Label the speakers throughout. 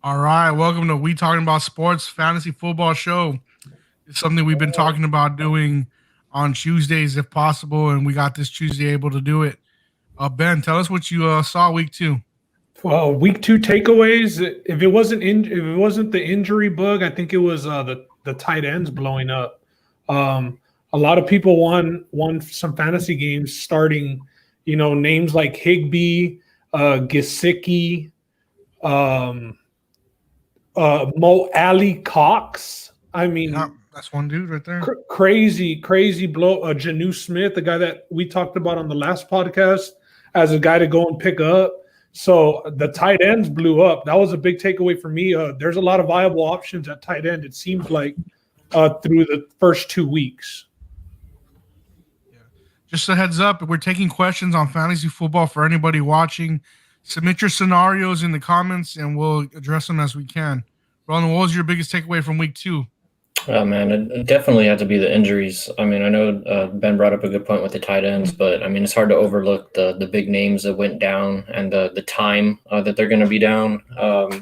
Speaker 1: All right, welcome to We Talking About Sports Fantasy Football Show. It's something we've been talking about doing on Tuesdays if possible, and we got this Tuesday able to do it. Ben, tell us what you saw week two.
Speaker 2: Well, week two takeaways. If it wasn't the injury bug, I think it was the tight ends blowing up. A lot of people won some fantasy games starting, names like Higby, Gesicki, um, Mo Alley Cox. I
Speaker 1: Yeah,
Speaker 2: mean,
Speaker 1: that's one dude right there.
Speaker 2: crazy blow. Janu Smith, the guy that we talked about on the last podcast, as a guy to go and pick up. So the tight ends blew up. That was a big takeaway for me. There's a lot of viable options at tight end. It seems like through the first 2 weeks.
Speaker 1: Yeah. Just a heads up, we're taking questions on fantasy football for anybody watching. Submit your scenarios in the comments, and we'll address them as we can. Roland, what was your biggest takeaway from week two?
Speaker 3: Oh man, it definitely had to be the injuries. I mean, I know Ben brought up a good point with the tight ends, but I mean, it's hard to overlook the big names that went down and the time that they're going to be down.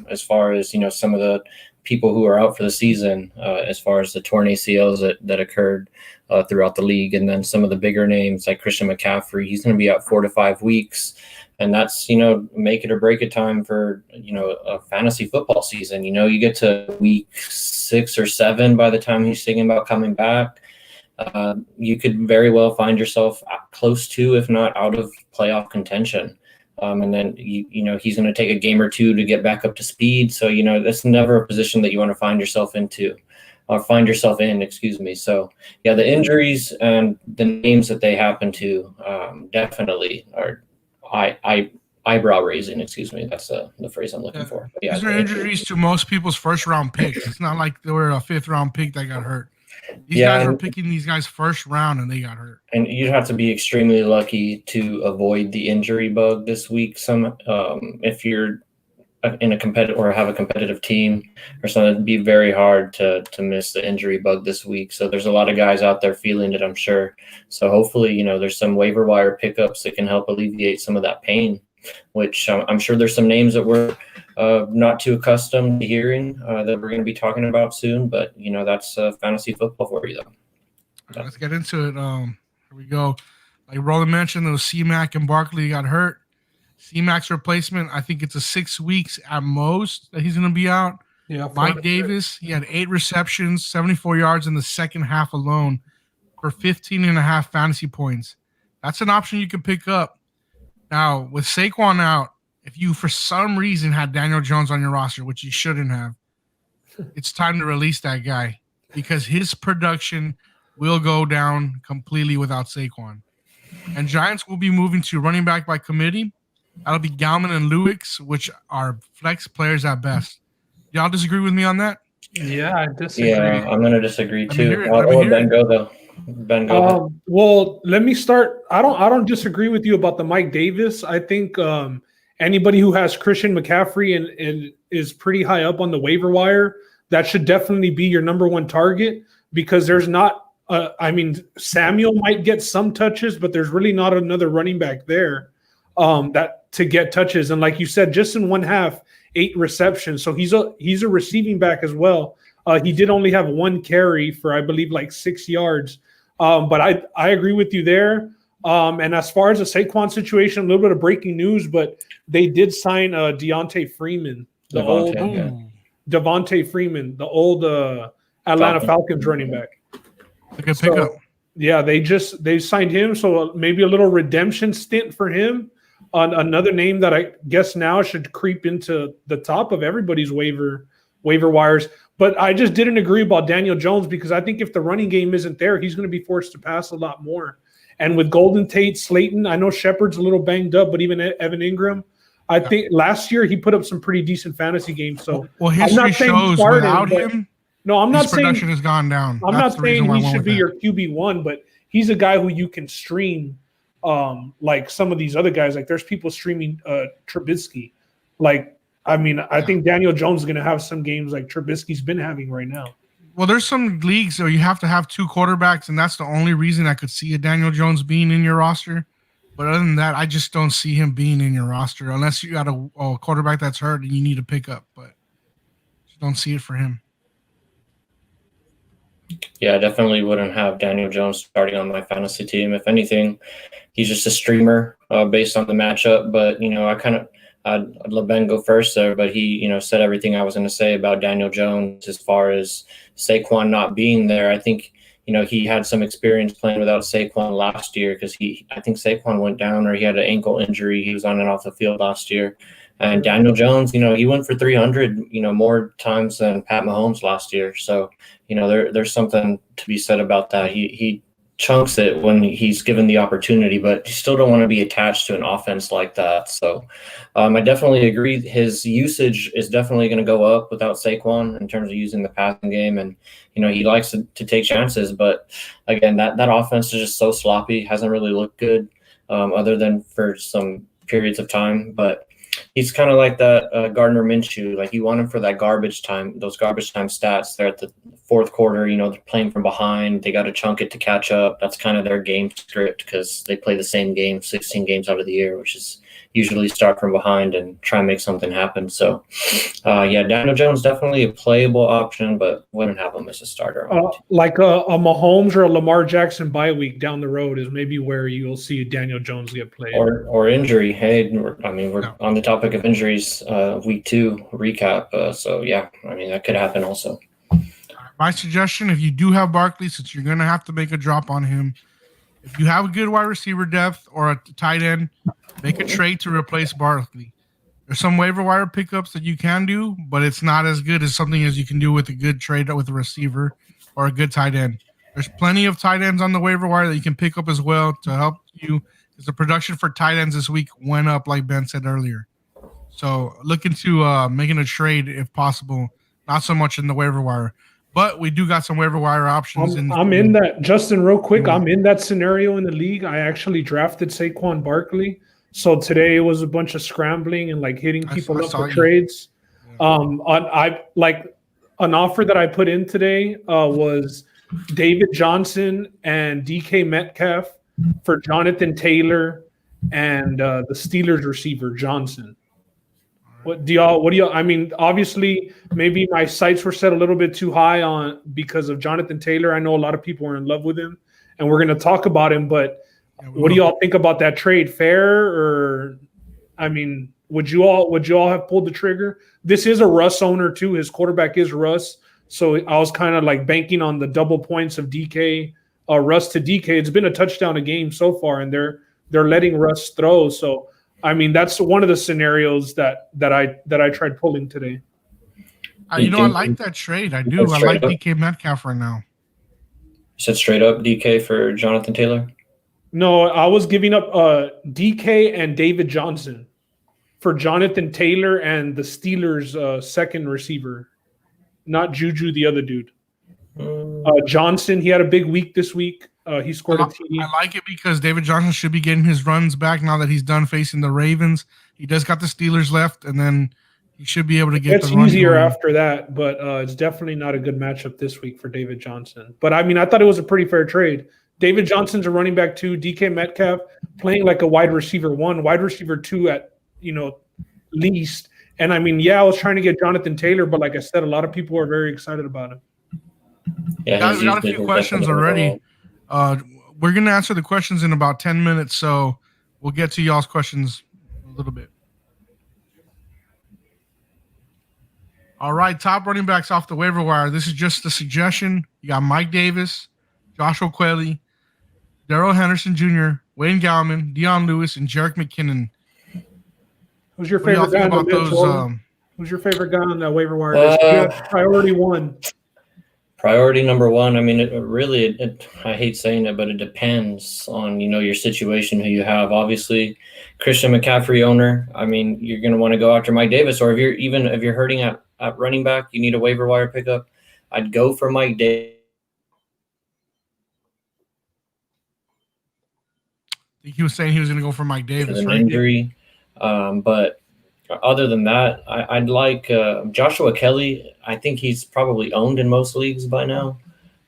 Speaker 3: As far as some of the people who are out for the season, as far as the torn ACLs that occurred throughout the league, and then some of the bigger names like Christian McCaffrey, he's going to be out 4 to 5 weeks. And that's, make it or break it time for, a fantasy football season. You get to week 6 or 7 by the time he's thinking about coming back. You could very well find yourself close to, if not out of playoff contention. And then, he's going to take a game or two to get back up to speed. So, that's never a position that you want to find yourself into. Or find yourself in, excuse me. So, yeah, the injuries and the names that they happen to definitely are eyebrow raising. Excuse me, that's the phrase I'm looking for.
Speaker 1: But yeah, these are injuries to most people's first round picks. It's not like they were a 5th round pick that got hurt. These guys were picking these guys first round and they got hurt.
Speaker 3: And you'd have to be extremely lucky to avoid the injury bug this week. If you're in a competitive or have a competitive team or something, it'd be very hard to miss the injury bug this week. So there's a lot of guys out there feeling it, I'm sure. So hopefully, there's some waiver wire pickups that can help alleviate some of that pain, which I'm sure there's some names that we're not too accustomed to hearing that we're going to be talking about soon. But, that's fantasy football for you, though.
Speaker 1: Right, let's get into it. Here we go. Like Roland mentioned, those C-Mac and Barkley got hurt. C-Mac's replacement, I think it's a 6 weeks at most that he's going to be out.
Speaker 2: Yeah,
Speaker 1: Mike Davis, he had 8 receptions, 74 yards in the second half alone for 15.5 fantasy points. That's an option you can pick up. Now, with Saquon out, if you for some reason had Daniel Jones on your roster, which you shouldn't have, it's time to release that guy because his production will go down completely without Saquon. And Giants will be moving to running back by committee. That'll be Gallman and Lewis, which are flex players at best. Y'all disagree with me on that?
Speaker 2: Yeah, I disagree.
Speaker 3: Yeah, I'm going to disagree too. I'll Ben go though. Ben go.
Speaker 2: Well, let me start. I don't disagree with you about the Mike Davis. I think anybody who has Christian McCaffrey and is pretty high up on the waiver wire, that should definitely be your number one target because there's not. Samuel might get some touches, but there's really not another running back there that to get touches. And like you said, just in one half, 8 receptions. So he's a receiving back as well. He did only have 1 carry for, I believe, like 6 yards. But I agree with you there. And as far as the Saquon situation, a little bit of breaking news, but they did sign Devontae Freeman, the old Atlanta Falcons running back.
Speaker 1: A good pickup.
Speaker 2: Yeah, they signed him, so maybe a little redemption stint for him. Another name that I guess now should creep into the top of everybody's waiver wires. But I just didn't agree about Daniel Jones because I think if the running game isn't there, he's going to be forced to pass a lot more. And with Golden Tate, Slayton, I know Shepard's a little banged up, but even Evan Ingram, I think last year he put up some pretty decent fantasy games. So
Speaker 1: history shows without him.
Speaker 2: No, I'm not saying
Speaker 1: production has gone down.
Speaker 2: I'm not saying he should be your QB1, but he's a guy who you can stream like some of these other guys. Like there's people streaming Trubisky. I think Daniel Jones is going to have some games like Trubisky's been having right now.
Speaker 1: Well, there's some leagues where you have to have 2 quarterbacks, and that's the only reason I could see a Daniel Jones being in your roster. But other than that, I just don't see him being in your roster unless you got a quarterback that's hurt and you need to pick up. But don't see it for him.
Speaker 3: Yeah, I definitely wouldn't have Daniel Jones starting on my fantasy team. If anything, he's just a streamer based on the matchup. But I'd let Ben go first there, but he said everything I was going to say about Daniel Jones as far as Saquon not being there. I think he had some experience playing without Saquon last year because I think Saquon went down or he had an ankle injury. He was on and off the field last year. And Daniel Jones, he went for 300, more times than Pat Mahomes last year. So, there's something to be said about that. He chunks it when he's given the opportunity, but you still don't want to be attached to an offense like that. So I definitely agree. His usage is definitely going to go up without Saquon in terms of using the passing game. And, he likes to take chances. But, again, that offense is just so sloppy, hasn't really looked good other than for some periods of time. But he's kind of like that Gardner Minshew. Like, you want him for that garbage time, those garbage time stats. They're at the fourth quarter, they're playing from behind. They got to chunk it to catch up. That's kind of their game script because they play the same game 16 games out of the year, which is usually start from behind and try and make something happen. So, Daniel Jones definitely a playable option, but wouldn't have him as a starter.
Speaker 2: Like a Mahomes or a Lamar Jackson bye week down the road is maybe where you'll see Daniel Jones get played.
Speaker 3: Or injury. Hey, we're on the topic of injuries, week 2 recap. So, that could happen also.
Speaker 1: My suggestion, if you do have Barkley, since you're going to have to make a drop on him, if you have a good wide receiver depth or a tight end, make a trade to replace Barkley. There's some waiver wire pickups that you can do, but it's not as good as something as you can do with a good trade with a receiver or a good tight end. There's plenty of tight ends on the waiver wire that you can pick up as well to help you, because the production for tight ends this week went up, like Ben said earlier. So look into making a trade if possible, not so much in the waiver wire. But we do got some waiver wire options.
Speaker 2: I'm in that, Justin, real quick. I'm in that scenario in the league. I actually drafted Saquon Barkley. So today it was a bunch of scrambling and like hitting people up for trades. Yeah. An offer that I put in today was David Johnson and DK Metcalf for Jonathan Taylor and the Steelers receiver Johnson. What do y'all? I mean, obviously, maybe my sights were set a little bit too high on because of Jonathan Taylor. I know a lot of people are in love with him, and we're going to talk about him. But what do y'all think about that trade? Fair, or I mean, would you all have pulled the trigger? This is a Russ owner too. His quarterback is Russ, so I was kind of like banking on the double points of DK, Russ to DK. It's been a touchdown a game so far, and they're letting Russ throw. So. I mean, that's one of the scenarios that I tried pulling today.
Speaker 1: I like that trade. I do. I like DK Metcalf right now.
Speaker 3: You said straight up DK for Jonathan Taylor?
Speaker 2: No, I was giving up DK and David Johnson for Jonathan Taylor and the Steelers' second receiver, not Juju, the other dude. Johnson, he had a big week this week. He scored a TD.
Speaker 1: I like it because David Johnson should be getting his runs back now that he's done facing the Ravens. He does got the Steelers left, and then he should be able to get
Speaker 2: the run easier going after that, but it's definitely not a good matchup this week for David Johnson. But, I mean, I thought it was a pretty fair trade. David Johnson's a running back 2, DK Metcalf playing like a wide receiver 1, wide receiver 2 at, least. And, I mean, I was trying to get Jonathan Taylor, but like I said, a lot of people are very excited about him.
Speaker 1: Yeah, we got a few questions already. We're going to answer the questions in about 10 minutes, so we'll get to y'all's questions a little bit. All right, top running backs off the waiver wire. This is just a suggestion. You got Mike Davis, Joshua Quelly, Darrell Henderson Jr., Wayne Gallman, Deion Lewis, and Jerick McKinnon.
Speaker 2: Who's your favorite guy on the Who's your favorite guy on that waiver wire? Priority 1.
Speaker 3: Priority number 1, I mean, I hate saying it, but it depends on, your situation, who you have. Obviously, Christian McCaffrey owner, I mean, you're going to want to go after Mike Davis, or if you're hurting at running back, you need a waiver wire pickup, I'd go for Mike Davis.
Speaker 1: I think he was saying he was going to go for Mike Davis,
Speaker 3: an injury, but other than that, I'd like Joshua Kelly. I think he's probably owned in most leagues by now.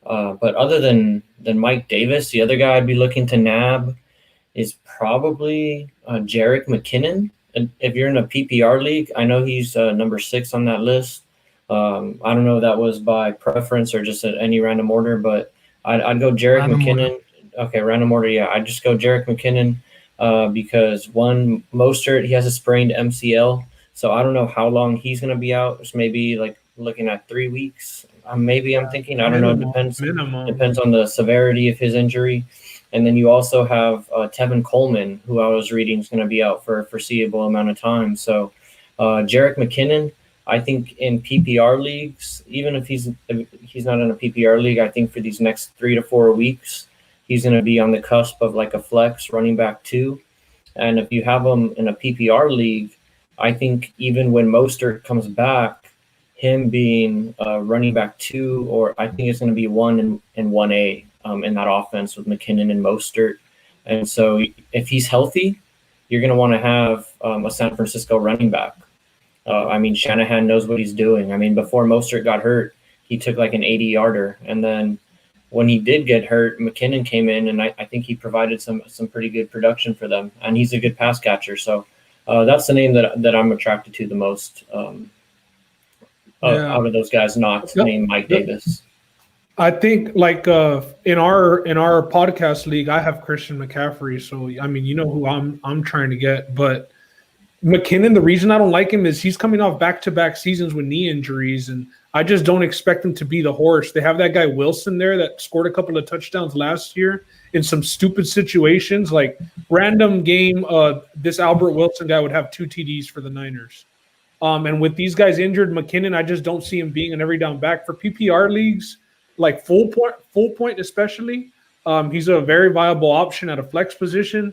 Speaker 3: But other than Mike Davis, the other guy I'd be looking to nab is probably Jerick McKinnon. And if you're in a PPR league, I know he's number 6 on that list. I don't know if that was by preference or just at any random order, but I'd go Jerick
Speaker 1: Random
Speaker 3: McKinnon.
Speaker 1: order.
Speaker 3: Okay, random order. Yeah, I'd just go Jerick McKinnon because one, Mostert, he has a sprained MCL, so I don't know how long he's going to be out. It's maybe like looking at 3 weeks. Maybe I'm thinking. I don't know. It depends on the severity of his injury. And then you also have Tevin Coleman, who I was reading is going to be out for a foreseeable amount of time. So Jerick McKinnon, I think in PPR leagues, even if he's not in a PPR league, I think for these next 3 to 4 weeks, he's going to be on the cusp of like a flex running back 2. And if you have him in a PPR league, I think even when Mostert comes back, him being running back 2, or I think it's going to be 1 and 1A in that offense with McKinnon and Mostert. And so if he's healthy, you're going to want to have a San Francisco running back. I mean, Shanahan knows what he's doing. I mean, before Mostert got hurt, he took like an 80-yarder. And then when he did get hurt, McKinnon came in, and I think he provided some pretty good production for them. And he's a good pass catcher. So that's the name that I'm attracted to the most out of those guys, not named Mike Davis.
Speaker 2: I think like in our podcast league, I have Christian McCaffrey. So I mean, you know who I'm trying to get, but McKinnon, the reason I don't like him is he's coming off back-to-back seasons with knee injuries, and I just don't expect him to be the horse. They have that guy Wilson there that scored a couple of touchdowns last year in some stupid situations, like random game. This Albert Wilson guy would have 2 TDs for the Niners. And with these guys injured, McKinnon, I just don't see him being an every down back for PPR leagues, like full point especially. He's a very viable option at a flex position,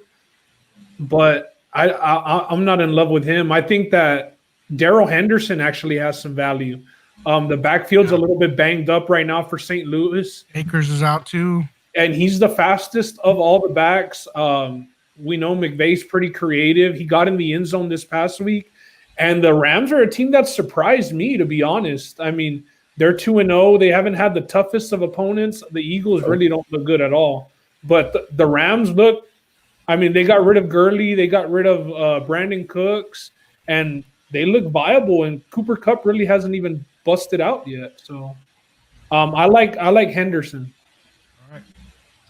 Speaker 2: but I'm not in love with him. I think that Darrell Henderson actually has some value. The backfield's a little bit banged up right now for St. Louis.
Speaker 1: Akers is out too.
Speaker 2: And he's the fastest of all the backs. We know McVay's pretty creative. He got in the end zone this past week. And the Rams are a team that surprised me, to be honest. I mean, they're 2-0. They haven't had the toughest of opponents. The Eagles really don't look good at all. But the Rams look, I mean, they got rid of Gurley. They got rid of Brandon Cooks. And they look viable. And Cooper Kupp really hasn't even busted out yet. So I like Henderson.
Speaker 1: All right.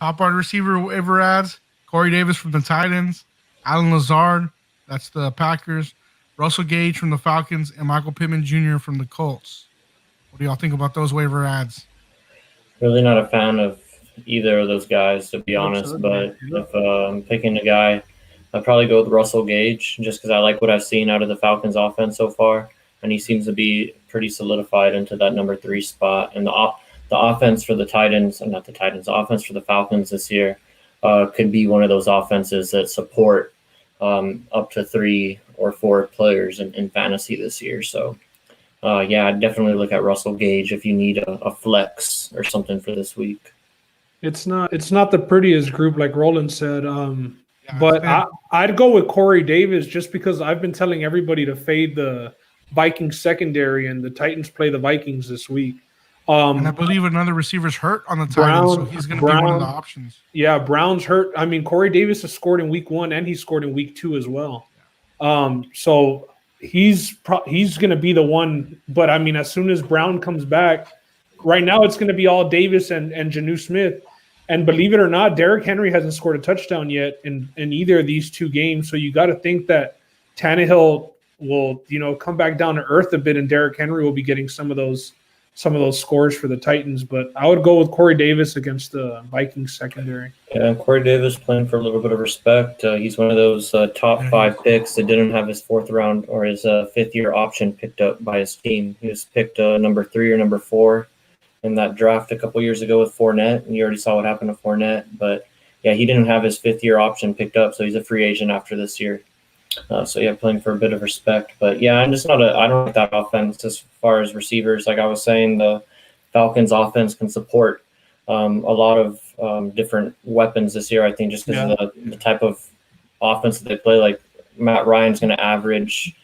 Speaker 1: Top wide receiver waiver ads. Corey Davis from the Titans. Alan Lazard. That's the Packers. Russell Gage from the Falcons. And Michael Pittman Jr. from the Colts. What do y'all think about those waiver ads?
Speaker 3: Really not a fan of either of those guys, to be honest. But if I'm picking a guy, I'd probably go with Russell Gage just because I like what I've seen out of the Falcons offense so far. And he seems to be pretty solidified into that number 3 spot. And the offense for the Titans, and not the Titans, the offense for the Falcons this year could be one of those offenses that support up to 3 or 4 players in fantasy this year. So, I'd definitely look at Russell Gage if you need a flex or something for this week.
Speaker 2: It's not the prettiest group, like Roland said. But I'd go with Corey Davis just because I've been telling everybody to fade the Vikings secondary, and the Titans play the Vikings this week.
Speaker 1: And I believe another receiver's hurt on the Titans, so he's going to be one of the options.
Speaker 2: Yeah, Brown's hurt. I mean, Corey Davis has scored in week 1 and he scored in week 2 as well. So he's going to be the one. But I mean, as soon as Brown comes back, right now it's going to be all Davis and Jonnu Smith. And believe it or not, Derrick Henry hasn't scored a touchdown yet in either of these 2 games. So you got to think that Tannehill will, come back down to earth a bit, and Derrick Henry will be getting some of those scores for the Titans. But I would go with Corey Davis against the Vikings secondary.
Speaker 3: Yeah, Corey Davis playing for a little bit of respect. He's one of those top 5 picks that didn't have his 4th round or his 5th-year option picked up by his team. He was picked number 3 or number 4 in that draft a couple years ago with Fournette, and you already saw what happened to Fournette. But, yeah, he didn't have his 5th-year option picked up, so he's a free agent after this year. Playing for a bit of respect. But, yeah, I don't like that offense as far as receivers. Like I was saying, the Falcons offense can support a lot of different weapons this year, I think, just because of the type of offense that they play. Like Matt Ryan's going to average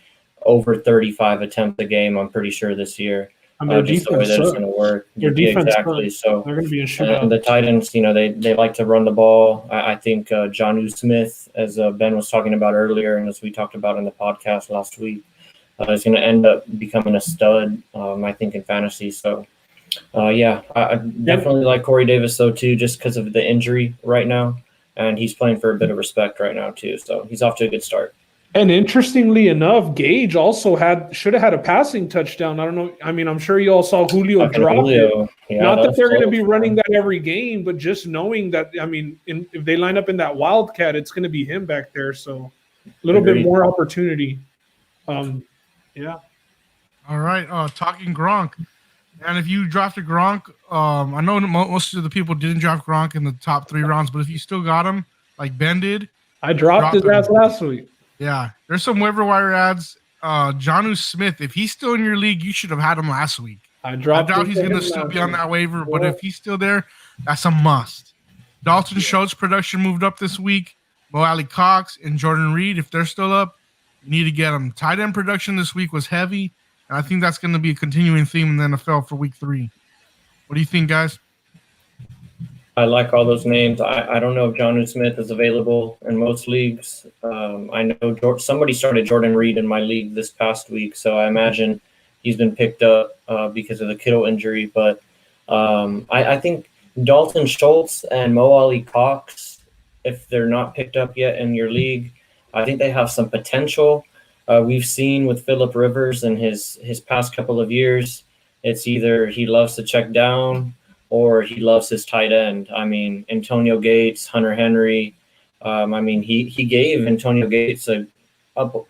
Speaker 3: over 35 attempts a game, I'm pretty sure, this year.
Speaker 2: I mean,
Speaker 3: just the way that it's going to work.
Speaker 2: Their defense
Speaker 3: exactly. So
Speaker 2: they're going to be a shootout.
Speaker 3: And the Titans, they like to run the ball. I think Jonnu Smith, as Ben was talking about earlier, and as we talked about in the podcast last week, is going to end up becoming a stud, I think, in fantasy. So, I definitely like Corey Davis, though, too, just because of the injury right now. And he's playing for a bit of respect right now, too. So he's off to a good start.
Speaker 2: And interestingly enough, Gage also should have had a passing touchdown. I don't know. I mean, I'm sure you all saw Julio drop it.
Speaker 3: Yeah,
Speaker 2: Not that they're going to be running that every game, but just knowing that, I mean, if they line up in that Wildcat, it's going to be him back there. So a little bit more opportunity. Yeah.
Speaker 1: All right. Talking Gronk. And if you drafted Gronk, I know most of the people didn't draft Gronk in the top 3 rounds, but if you still got him, like Ben did.
Speaker 2: I dropped his ass last week.
Speaker 1: Yeah. There's some waiver wire ads. Jonnu Smith, if he's still in your league, you should have had him last week. I doubt he's going to still be on that waiver, but if he's still there, that's a must. Dalton Schultz production moved up this week. Mo Alley Cox and Jordan Reed, if they're still up, you need to get them. Tight end production this week was heavy, and I think that's going to be a continuing theme in the NFL for week 3. What do you think, guys?
Speaker 3: I like all those names. I don't know if Jonnu Smith is available in most leagues. I know somebody started Jordan Reed in my league this past week, so I imagine he's been picked up because of the Kittle injury. But I think Dalton Schultz and Mo Alley Cox, if they're not picked up yet in your league, I think they have some potential. We've seen with Phillip Rivers in his past couple of years, it's either he loves to check down or he loves his tight end. I mean, Antonio Gates, Hunter Henry. I mean, he gave Antonio Gates a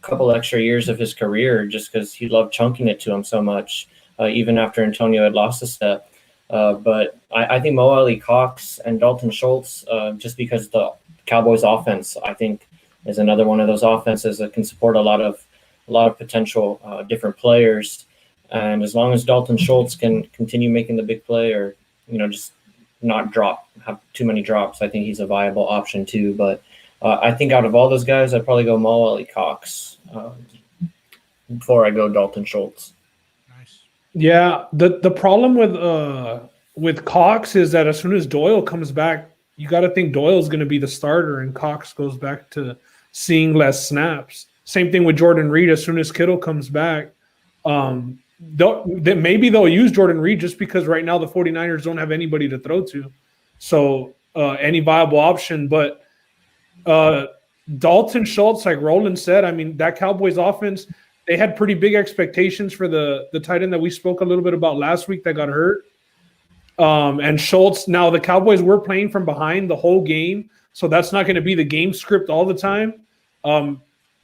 Speaker 3: couple extra years of his career just because he loved chunking it to him so much, even after Antonio had lost a step. But I think Mo Alley Cox and Dalton Schultz, just because the Cowboys offense, I think, is another one of those offenses that can support a lot of potential different players. And as long as Dalton Schultz can continue making the big play or, just not have too many drops, I think he's a viable option too. But I think out of all those guys, I'd probably go Mo Alley Cox before I go Dalton Schultz.
Speaker 1: Nice.
Speaker 2: Yeah, the problem with Cox is that as soon as Doyle comes back, you got to think Doyle's going to be the starter, and Cox goes back to seeing less snaps. Same thing with Jordan Reed. As soon as Kittle comes back, maybe they'll use Jordan Reed just because right now the 49ers don't have anybody to throw to. So any viable option. But Dalton Schultz, like Roland said, I mean, that Cowboys offense, they had pretty big expectations for the tight end that we spoke a little bit about last week that got hurt. And Schultz, now the Cowboys were playing from behind the whole game, so that's not going to be the game script all the time.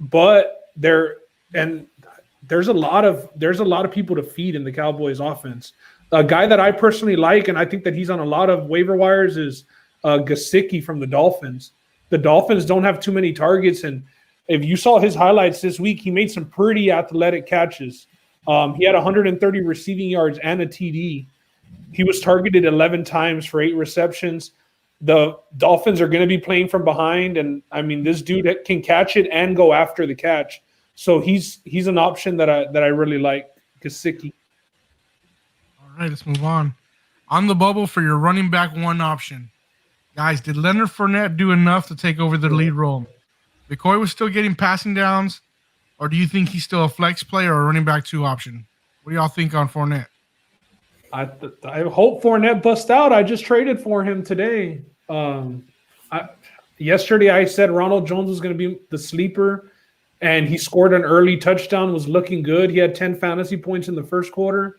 Speaker 2: But there's a lot of people to feed in the Cowboys offense. A guy that I personally like, and I think that he's on a lot of waiver wires, is Gesicki from the Dolphins. The Dolphins don't have too many targets, and if you saw his highlights this week, he made some pretty athletic catches. He had 130 receiving yards and a TD. He was targeted 11 times for 8 receptions. The Dolphins are going to be playing from behind, and I mean, this dude can catch it and go after the catch. So he's an option that I really like, Gesicki.
Speaker 1: All right, let's move on. On the bubble for your running back 1 option. Guys, did Leonard Fournette do enough to take over the lead role? McCoy was still getting passing downs, or do you think he's still a flex player or a running back 2 option? What do y'all think on Fournette?
Speaker 2: I hope Fournette busts out. I just traded for him today. Yesterday I said Ronald Jones was going to be the sleeper, and he scored an early touchdown, was looking good. He had 10 fantasy points in the first quarter,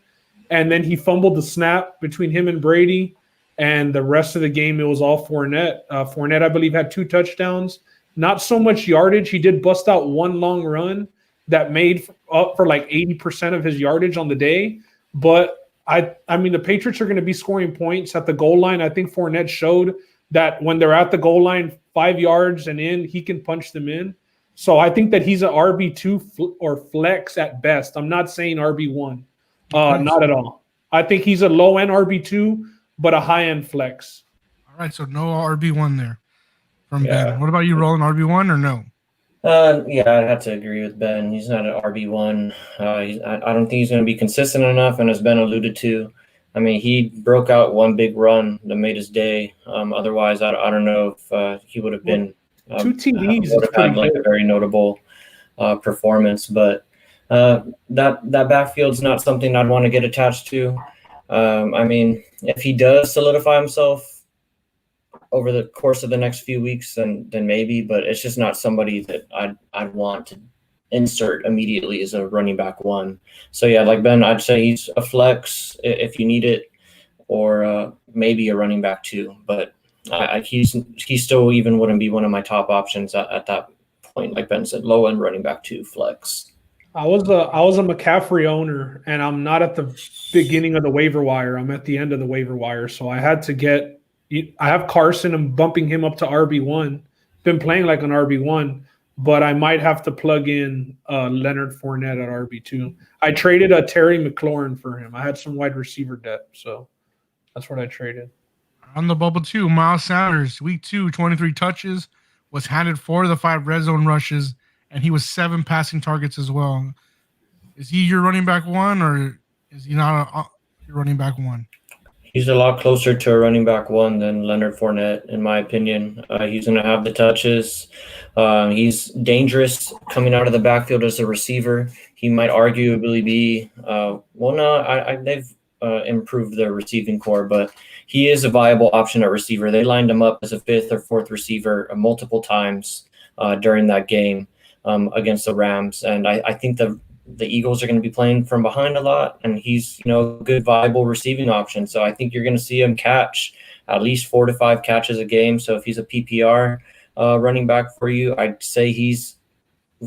Speaker 2: and then he fumbled the snap between him and Brady, and the rest of the game it was all Fournette. Fournette, I believe, had 2 touchdowns. Not so much yardage. He did bust out 1 long run that made up for like 80% of his yardage on the day, but I mean, the Patriots are going to be scoring points at the goal line. I think Fournette showed that when they're at the goal line 5 yards and in, he can punch them in. So I think that he's an RB2 or flex at best. I'm not saying RB1. Not at all. I think he's a low-end RB2, but a high-end flex.
Speaker 1: All right, so no RB1 there from Ben. What about you, Roland? RB1 or no?
Speaker 3: I'd have to agree with Ben. He's not an RB1. I don't think he's going to be consistent enough. And as Ben alluded to, I mean, he broke out 1 big run that made his day. Otherwise, I don't know if he would have been
Speaker 2: 2 TDs.
Speaker 3: Would have had like a very notable performance. But That backfield's not something I'd want to get attached to. I mean, if he does solidify himself over the course of the next few weeks, then maybe, but it's just not somebody that I'd want to insert immediately as a running back one. So yeah, like Ben, I'd say he's a flex if you need it, or maybe a running back two. But he still even wouldn't be one of my top options at that point. Like Ben said, low end running back two flex.
Speaker 2: I was a McCaffrey owner, and I'm not at the beginning of the waiver wire. I'm at the end of the waiver wire, so I had to get. I have Carson. I'm bumping him up to RB1. Been playing like an RB1, but I might have to plug in Leonard Fournette at RB2. I traded a Terry McLaurin for him. I had some wide receiver depth, so that's what I traded.
Speaker 1: On the bubble too, Miles Sanders, week 2, 23 touches, was handed 4 of the 5 red zone rushes, and he was 7 passing targets as well. Is he your running back one, or is he not your running back one?
Speaker 3: He's a lot closer to a running back one than Leonard Fournette, in my opinion. He's going to have the touches. He's dangerous coming out of the backfield as a receiver. He might arguably be they've improved their receiving core, but he is a viable option at receiver. They lined him up as a 5th or 4th receiver multiple times during that game against the Rams, and I think the Eagles are going to be playing from behind a lot, and he's a good viable receiving option. So I think you're going to see him catch at least 4 to 5 catches a game. So if he's a PPR running back for you, I'd say he's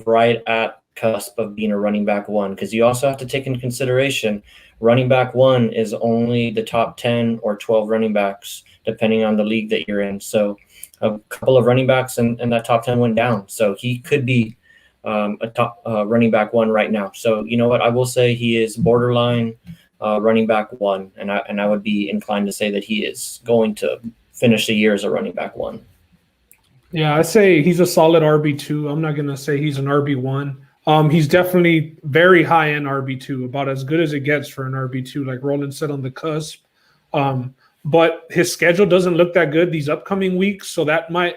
Speaker 3: right at cusp of being a running back one, because you also have to take into consideration running back one is only the top 10 or 12 running backs, depending on the league that you're in. So a couple of running backs in that top 10 went down. So he could be a top running back one right now. So you know what? I will say he is borderline running back one, and I would be inclined to say that he is going to finish the year as a running back one.
Speaker 2: Yeah, I say he's a solid RB2. I'm not going to say he's an RB1. He's definitely very high end RB2, about as good as it gets for an RB2, like Roland said, on the cusp. But his schedule doesn't look that good these upcoming weeks, so that might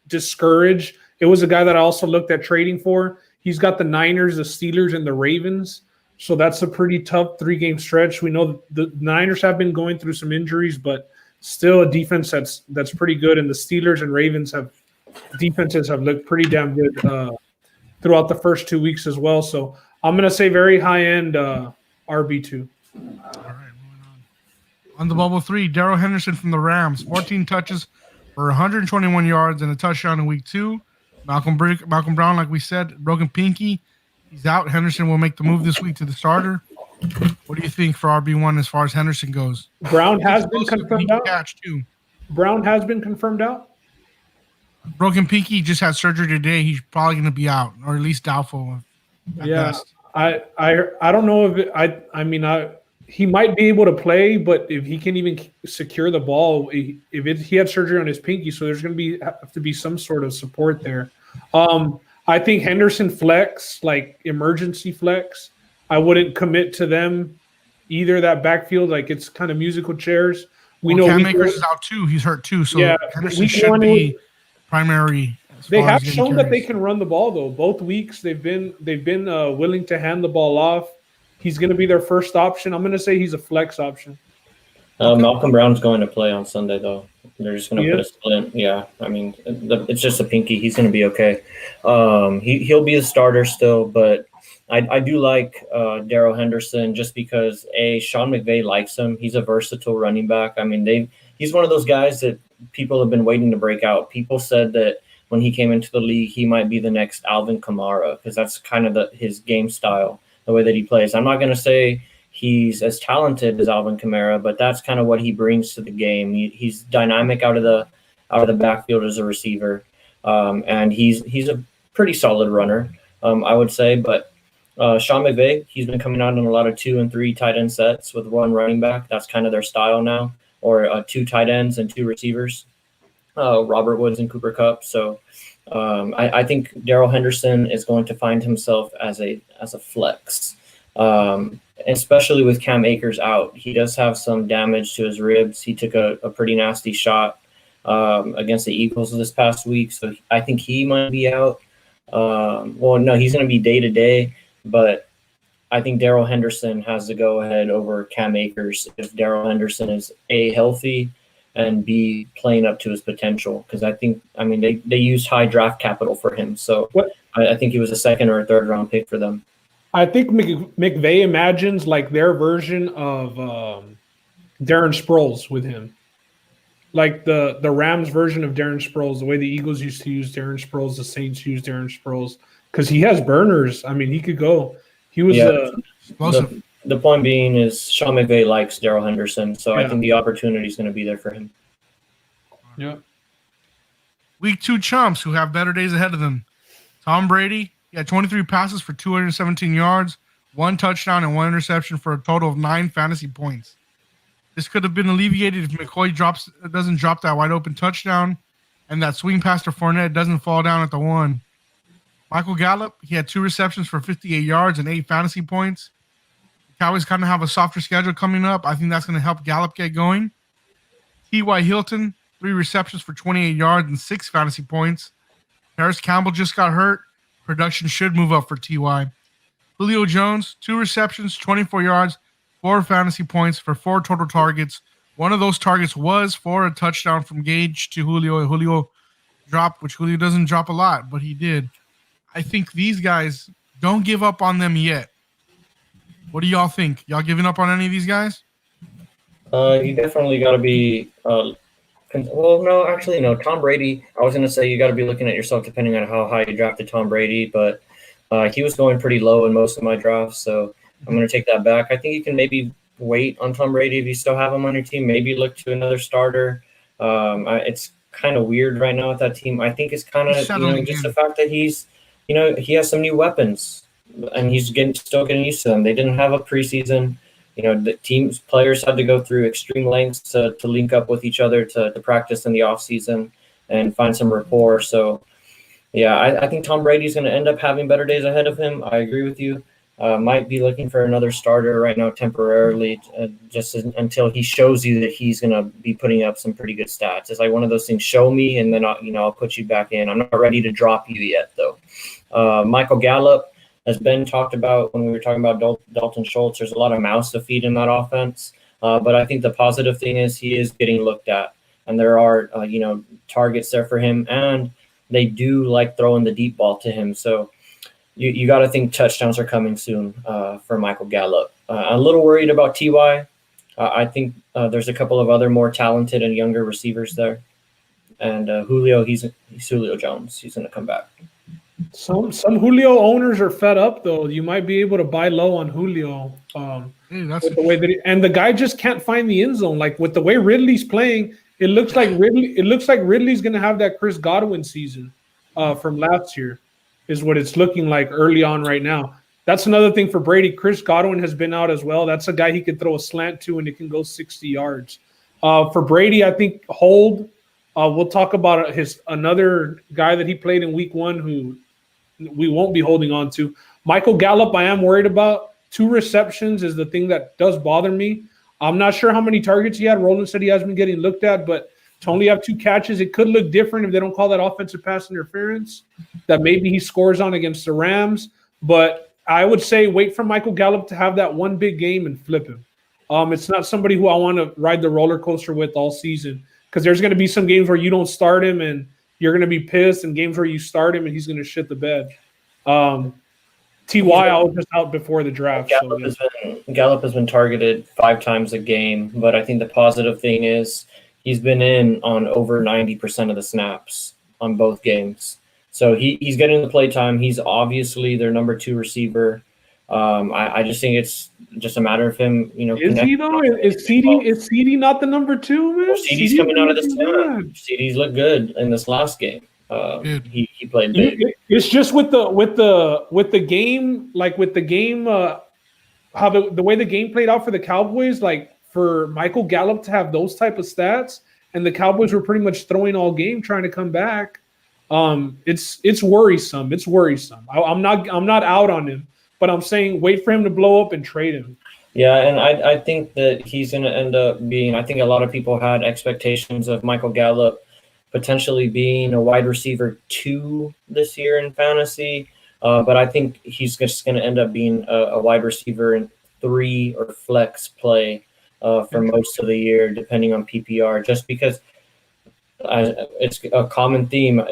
Speaker 2: discourage. It was a guy that I also looked at trading for. He's got the Niners, the Steelers, and the Ravens. So that's a pretty tough 3-game stretch. We know the Niners have been going through some injuries, but still a defense that's pretty good. And the Steelers and Ravens defenses have looked pretty damn good throughout the first 2 weeks as well. So I'm going to say very high-end RB2.
Speaker 1: All right, moving on. On the bubble 3, Darrell Henderson from the Rams, 14 touches for 121 yards and a touchdown in week 2. Malcolm Brown, like we said, broken pinky. He's out. Henderson will make the move this week to the starter. What do you think for RB1 as far as Henderson goes?
Speaker 2: Brown has been confirmed out.
Speaker 1: Catch too.
Speaker 2: Brown has been confirmed out.
Speaker 1: Broken pinky, just had surgery today. He's probably going to be out, or at least doubtful.
Speaker 2: Yeah, I don't know if he might be able to play, but if he can even secure the ball, he had surgery on his pinky, so there's going to have to be some sort of support there. I think Henderson flex, like emergency flex. I wouldn't commit to them either. That backfield, like it's kind of musical chairs. We know
Speaker 1: Cam Akers is out too. He's hurt too. So
Speaker 2: yeah,
Speaker 1: Henderson should be primary.
Speaker 2: They have shown that they can run the ball though. Both weeks they've been willing to hand the ball off. He's going to be their first option. I'm going to say he's a flex option.
Speaker 3: Malcolm Brown's going to play on Sunday, though. They're just going to put a splint. Yeah, I mean, it's just a pinky. He's going to be okay. He'll be the starter still, but I do like Darrell Henderson just because, Sean McVay likes him. He's a versatile running back. I mean, he's one of those guys that people have been waiting to break out. People said that when he came into the league, he might be the next Alvin Kamara because that's kind of his game style, the way that he plays. I'm not going to say he's as talented as Alvin Kamara, but that's kind of what he brings to the game. He's dynamic out of the backfield as a receiver, and he's a pretty solid runner, I would say. But Sean McVay, he's been coming out in a lot of 2 and 3 tight end sets with one running back. That's kind of their style now, or 2 tight ends and 2 receivers, Robert Woods and Cooper Kupp. So I think Darrell Henderson is going to find himself as a flex. Especially with Cam Akers out. He does have some damage to his ribs. He took a pretty nasty shot against the Eagles this past week, so I think he might be out. No, he's going to be day-to-day, but I think Darrell Henderson has the go-ahead over Cam Akers if Darrell Henderson is A, healthy, and B, playing up to his potential. Because they used high draft capital for him. So
Speaker 2: What
Speaker 3: I think he was a second or a third round pick for them.
Speaker 2: I think McVay imagines like their version of Darren Sproles with him. Like the Rams version of Darren Sproles, the way the Eagles used to use Darren Sproles, the Saints use Darren Sproles. Because he has burners. I mean, he could go. He was
Speaker 1: Explosive.
Speaker 3: The point being is Sean McVay likes Darrell Henderson, so I think the opportunity is going to be there for him.
Speaker 2: Yeah.
Speaker 1: Week 2 chumps who have better days ahead of them. Tom Brady, he had 23 passes for 217 yards, 1 touchdown, and 1 interception for a total of 9 fantasy points. This could have been alleviated if McCoy doesn't drop that wide open touchdown and that swing pass to Fournette doesn't fall down at the 1. Michael Gallup, he had 2 receptions for 58 yards and 8 fantasy points. The Cowboys kind of have a softer schedule coming up. I think that's going to help Gallup get going. T.Y. Hilton, 3 receptions for 28 yards and 6 fantasy points. Harris Campbell just got hurt. Production should move up for T.Y. Julio Jones, 2 receptions, 24 yards, 4 fantasy points for 4 total targets. One of those targets was for a touchdown from Gage to Julio. And Julio dropped, which Julio doesn't drop a lot, but he did. I think these guys, don't give up on them yet. What do y'all think? Y'all giving up on any of these guys?
Speaker 3: You definitely got to be Tom Brady. I was going to say you got to be looking at yourself depending on how high you drafted Tom Brady, but he was going pretty low in most of my drafts, so I'm going to take that back. I think you can maybe wait on Tom Brady if you still have him on your team. Maybe look to another starter. It's kind of weird right now with that team. I think it's kind of just the fact that he's he has some new weapons, and he's still getting used to them. They didn't have a preseason. The players had to go through extreme lengths to link up with each other to practice in the offseason and find some rapport. So, yeah, I think Tom Brady's going to end up having better days ahead of him. I agree with you. Might be looking for another starter right now temporarily, until he shows you that he's going to be putting up some pretty good stats. It's like one of those things, show me, and then I'll put you back in. I'm not ready to drop you yet, though. Michael Gallup has been talked about when we were talking about Dalton Schultz. There's a lot of mouths to feed in that offense, but I think the positive thing is he is getting looked at, and there are targets there for him, and they do like throwing the deep ball to him. So you got to think touchdowns are coming soon for Michael Gallup. I'm a little worried about T.Y. I think there's a couple of other more talented and younger receivers there, and Julio, he's Julio Jones. He's going to come back.
Speaker 2: Some Julio owners are fed up, though. You might be able to buy low on Julio. With the way that and the guy just can't find the end zone. Like with the way Ridley's playing, it looks like Ridley's going to have that Chris Godwin season from last year, is what it's looking like early on right now. That's another thing for Brady. Chris Godwin has been out as well. That's a guy he could throw a slant to, and it can go 60 yards. For Brady, I think hold. We'll talk about another guy that he played in week 1 who we won't be holding on to. Michael Gallup, I am worried about. 2 receptions is the thing that does bother me. I'm not sure how many targets he had. Roland said he has been getting looked at, but to only have 2 catches, it could look different if they don't call that offensive pass interference that maybe he scores on against the Rams. But I would say wait for Michael Gallup to have that one big game and flip him. It's not somebody who I want to ride the roller coaster with all season, because there's going to be some games where you don't start him and you're going to be pissed, and games where you start him and he's going to shit the bed. T.Y. I was just out before the draft.
Speaker 3: Gallup has been targeted 5 times a game, but I think the positive thing is he's been in on over 90% of the snaps on both games. So he's getting the play time. He's obviously their number 2 receiver. I just think it's just a matter of him,
Speaker 2: Is he though? Is CD not the number 2, man?
Speaker 3: Well, CD's coming out of this time. CD's looked good in this last game. He played big.
Speaker 2: It's just with the game, like with the game, how the way the game played out for the Cowboys, like for Michael Gallup to have those type of stats, and the Cowboys were pretty much throwing all game trying to come back. It's worrisome. It's worrisome. I'm not out on him, but I'm saying wait for him to blow up and trade him.
Speaker 3: Yeah, and I think that he's going to end up being – I think a lot of people had expectations of Michael Gallup potentially being a wide receiver 2 this year in fantasy, But I think he's just going to end up being a wide receiver in 3 or flex play for most of the year, depending on PPR, just because it's a common theme.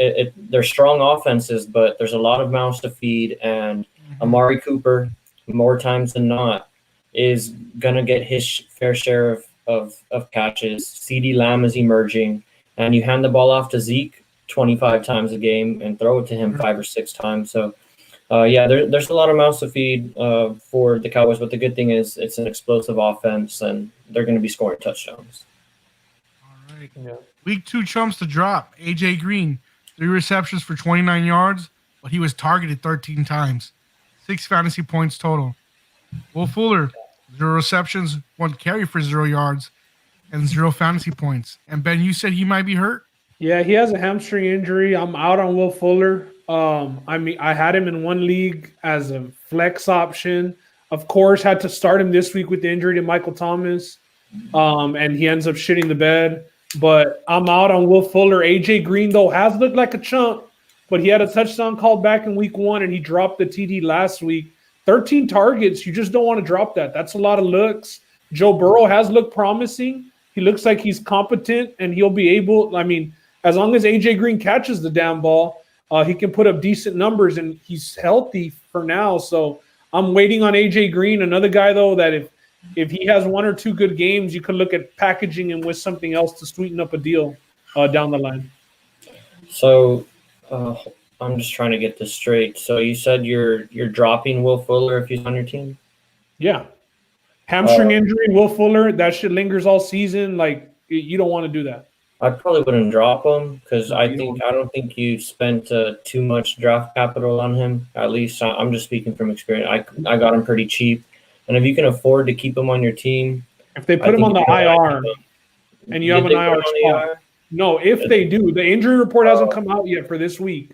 Speaker 3: They're strong offenses, but there's a lot of mouths to feed, and Amari Cooper, more times than not, is going to get his fair share of catches. CeeDee Lamb is emerging, and you hand the ball off to Zeke 25 times a game and throw it to him 5 or 6 times. So, there's a lot of mouths to feed for the Cowboys, but the good thing is it's an explosive offense, and they're going to be scoring touchdowns.
Speaker 1: All right.
Speaker 2: Yeah.
Speaker 1: Week 2 chumps to drop. AJ Green, 3 receptions for 29 yards, but he was targeted 13 times. 6 fantasy points total. Will Fuller, 0 receptions, 1 carry for 0 yards, and 0 fantasy points. And Ben, you said he might be hurt?
Speaker 2: Yeah, he has a hamstring injury. I'm out on Will Fuller. I had him in one league as a flex option. Of course, had to start him this week with the injury to Michael Thomas. And he ends up shitting the bed. But I'm out on Will Fuller. AJ Green, though, has looked like a chump, but he had a touchdown called back in week 1, and he dropped the TD last week. 13 targets. You just don't want to drop that. That's a lot of looks. Joe Burrow has looked promising. He looks like he's competent, and he'll be able – as long as AJ Green catches the damn ball, he can put up decent numbers, and he's healthy for now. So I'm waiting on AJ Green. Another guy, though, that if he has 1 or 2 good games, you could look at packaging him with something else to sweeten up a deal down the line.
Speaker 3: So I'm just trying to get this straight. So you said you're dropping Will Fuller if he's on your team?
Speaker 2: Yeah. Hamstring injury, Will Fuller, that shit lingers all season. Like, you don't want to do that.
Speaker 3: I probably wouldn't drop him because I don't think you spent too much draft capital on him. At least I'm just speaking from experience. I got him pretty cheap, and if you can afford to keep him on your team,
Speaker 2: if they put him on the IR, and you have an IR spot, no. If they do, the injury report hasn't come out yet for this week,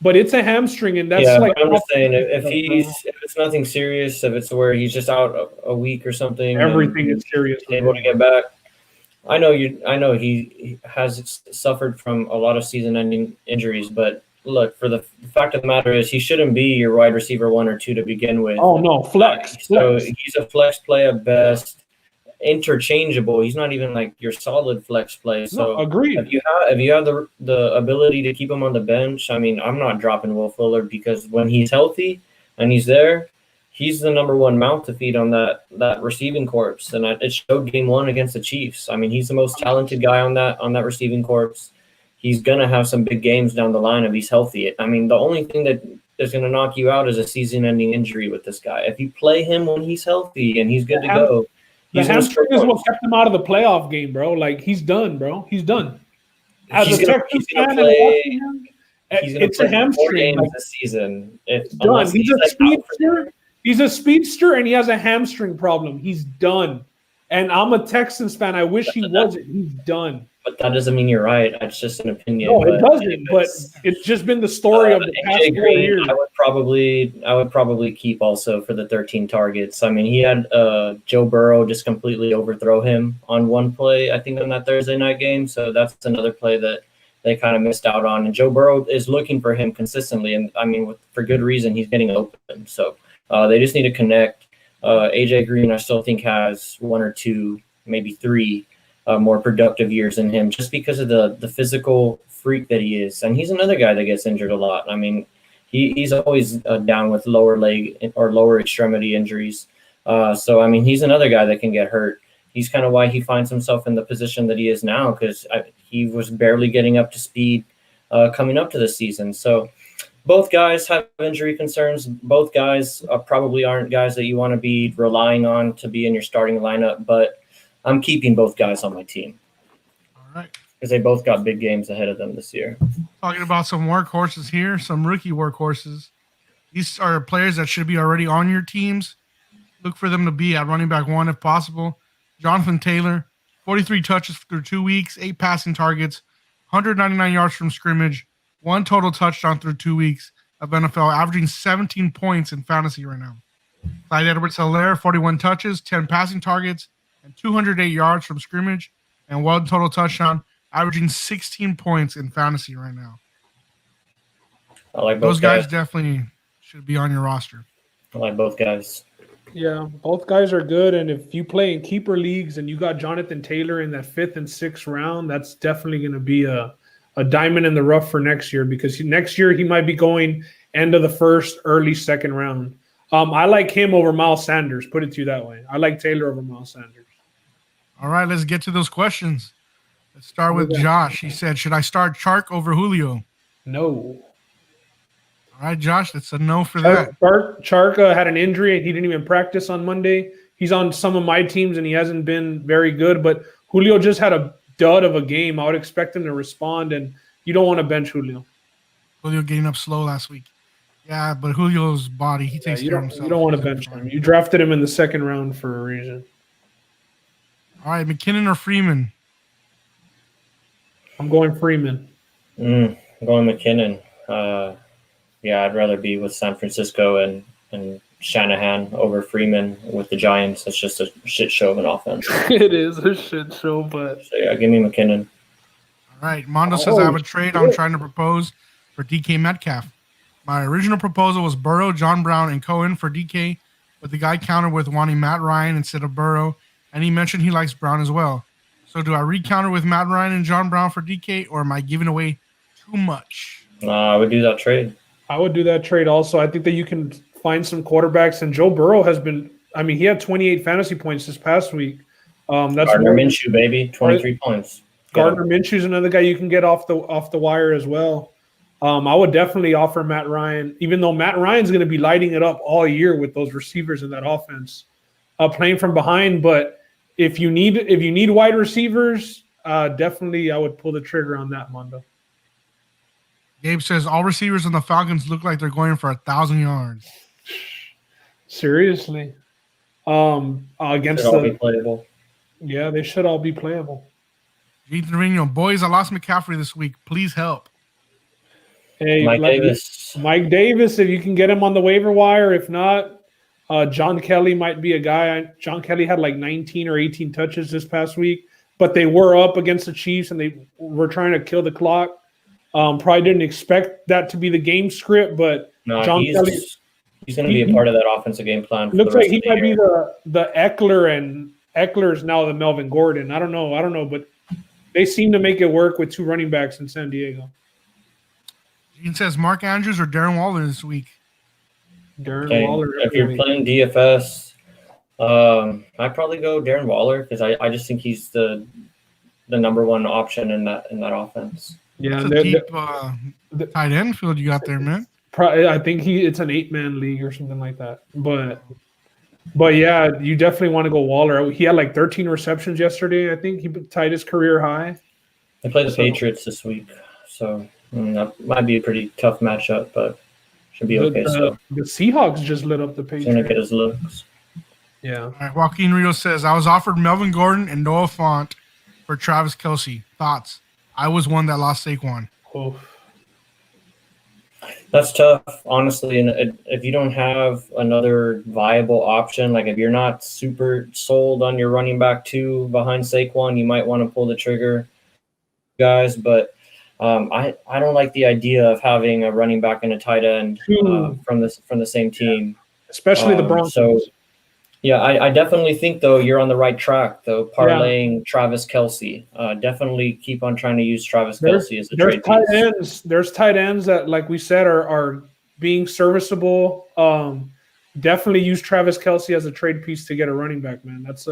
Speaker 2: but it's a hamstring, and that's like.
Speaker 3: I'm just saying if it's nothing serious, if it's where he's just out a week or something,
Speaker 2: everything is serious.
Speaker 3: Able to get back. I know he has suffered from a lot of season-ending injuries, but look, for the fact of the matter is he shouldn't be your wide receiver 1 or 2 to begin with.
Speaker 2: Oh no, flex.
Speaker 3: So he's a flex play at best, interchangeable. He's not even like your solid flex play. So
Speaker 2: agreed.
Speaker 3: If you have the ability to keep him on the bench, I mean, I'm not dropping Will Fuller because when he's healthy and he's there, he's the number 1 mouth to feed on that receiving corps, and it showed game 1 against the Chiefs. I mean, he's the most talented guy on that receiving corps. He's gonna have some big games down the line if he's healthy. I mean, the only thing that is gonna knock you out is a season-ending injury with this guy. If you play him when he's healthy and he's good to go,
Speaker 2: the hamstring is what kept him out of the playoff game, bro. Like, he's done, bro. He's done. As a Texas fan, it's a hamstring.
Speaker 3: Games this season.
Speaker 2: Done. He's a speedster. He's a speedster, and he has a hamstring problem. He's done. And I'm a Texans fan. I wish he wasn't. He's done.
Speaker 3: But that doesn't mean you're right. It's just an opinion.
Speaker 2: No, it doesn't. But it's just been the story of the past 4 years.
Speaker 3: I would probably keep also for the 13 targets. I mean, he had Joe Burrow just completely overthrow him on one play, I think, on that Thursday night game. So that's another play that they kind of missed out on. And Joe Burrow is looking for him consistently. And, I mean, for good reason, he's getting open. So they just need to connect. AJ Green, I still think, has 1 or 2, maybe 3 more productive years in him just because of the physical freak that he is. And he's another guy that gets injured a lot. I mean, he's always down with lower leg or lower extremity injuries. So, I mean, he's another guy that can get hurt. He's kind of why he finds himself in the position that he is now, because he was barely getting up to speed coming up to the season. So both guys have injury concerns. Both guys probably aren't guys that you want to be relying on to be in your starting lineup, but I'm keeping both guys on my team.
Speaker 1: All right.
Speaker 3: Because they both got big games ahead of them this year.
Speaker 1: Talking about some workhorses here, some rookie workhorses. These are players that should be already on your teams. Look for them to be at running back 1 if possible. Jonathan Taylor, 43 touches through 2 weeks, 8 passing targets, 199 yards from scrimmage, 1 total touchdown through 2 weeks of NFL, averaging 17 points in fantasy right now. Clyde Edwards-Helaire, 41 touches, 10 passing targets, and 208 yards from scrimmage, and 1 total touchdown, averaging 16 points in fantasy right now.
Speaker 3: I like
Speaker 1: those guys. Definitely should be on your roster.
Speaker 3: I like both guys.
Speaker 2: Yeah, both guys are good. And if you play in keeper leagues and you got Jonathan Taylor in that 5th and 6th round, that's definitely going to be a diamond in the rough for next year, because next year he might be going end of the 1st, early 2nd round. I like him over Miles Sanders. Put it to you that way. I like Taylor over Miles Sanders.
Speaker 1: All right, let's get to those questions. Let's start with Josh. He said, should I start Chark over Julio?
Speaker 2: No.
Speaker 1: All right, Josh, that's a no for that.
Speaker 2: Chark had an injury. He didn't even practice on Monday. He's on some of my teams, and he hasn't been very good. But Julio just had a dud of a game. I would expect him to respond, and you don't want to bench Julio.
Speaker 1: Julio getting up slow last week. Yeah, but Julio's body, he takes care of himself.
Speaker 2: You don't want to bench him. You drafted him in the 2nd round for a reason.
Speaker 1: All right, McKinnon or Freeman?
Speaker 2: I'm going Freeman.
Speaker 3: I'm going McKinnon. Yeah, I'd rather be with San Francisco and Shanahan over Freeman with the Giants. It's just a shit show of an offense.
Speaker 2: It is a shit show, but
Speaker 3: so yeah, give me McKinnon.
Speaker 1: All right, Mondo says I have a trade I'm trying to propose for DK Metcalf. My original proposal was Burrow, John Brown, and Cohen for DK, but the guy countered with wanting Matt Ryan instead of Burrow, and he mentioned he likes Brown as well. So do I recounter with Matt Ryan and John Brown for DK, or am I giving away too much?
Speaker 3: I would do that trade.
Speaker 2: I would do that trade also. I think that you can find some quarterbacks, and Joe Burrow has been – I mean, he had 28 fantasy points this past week. That's
Speaker 3: Gardner Minshew, baby, 23 points.
Speaker 2: Gardner Minshew is another guy you can get off the wire as well. I would definitely offer Matt Ryan, even though Matt Ryan's going to be lighting it up all year with those receivers in that offense, playing from behind. But if you need wide receivers, definitely I would pull the trigger on that, Mondo.
Speaker 1: Gabe says all receivers on the Falcons look like they're going for 1,000 yards.
Speaker 2: Seriously, against
Speaker 3: all be playable.
Speaker 2: Yeah, they should all be playable.
Speaker 1: Ethan Reno, boys, I lost McCaffrey this week. Please help.
Speaker 2: Hey,
Speaker 3: Mike Davis.
Speaker 2: Mike Davis, if you can get him on the waiver wire. If not, John Kelly might be a guy. John Kelly had like 19 or 18 touches this past week, but they were up against the Chiefs and they were trying to kill the clock. Probably didn't expect that to be the game script, but
Speaker 3: no,
Speaker 2: John Kelly.
Speaker 3: He's going to be a part of that offensive game plan.
Speaker 2: Looks like he might be the Eckler, and Eckler's now the Melvin Gordon. I don't know, but they seem to make it work with 2 running backs in San Diego.
Speaker 1: Gene says Mark Andrews or Darren Waller this week.
Speaker 2: Waller.
Speaker 3: If you're playing DFS, I'd probably go Darren Waller because I just think he's the number one option in that offense.
Speaker 1: Yeah, it's a deep tight end field you got there, man.
Speaker 2: I think it's an 8-man league or something like that. But yeah, you definitely want to go Waller. He had like 13 receptions yesterday. I think he tied his career high.
Speaker 3: They play the Patriots this week, so that might be a pretty tough matchup, but should be okay. So
Speaker 2: the Seahawks just lit up the Patriots.
Speaker 3: He's gonna get his looks.
Speaker 2: Yeah.
Speaker 1: All right, Joaquin Rio says I was offered Melvin Gordon and Noah Fant for Travis Kelce. Thoughts? I was one that lost Saquon.
Speaker 2: Oh.
Speaker 3: That's tough, honestly. And if you don't have another viable option, like if you're not super sold on your running back 2 behind Saquon, you might want to pull the trigger, guys. But I don't like the idea of having a running back and a tight end from the same team,
Speaker 2: especially the Broncos.
Speaker 3: So, yeah, I definitely think, though, you're on the right track, though, parlaying Travis Kelce. Definitely keep on trying to use Travis Kelce as a trade piece.
Speaker 2: There's tight ends that, like we said, are being serviceable. Definitely use Travis Kelce as a trade piece to get a running back, man. That's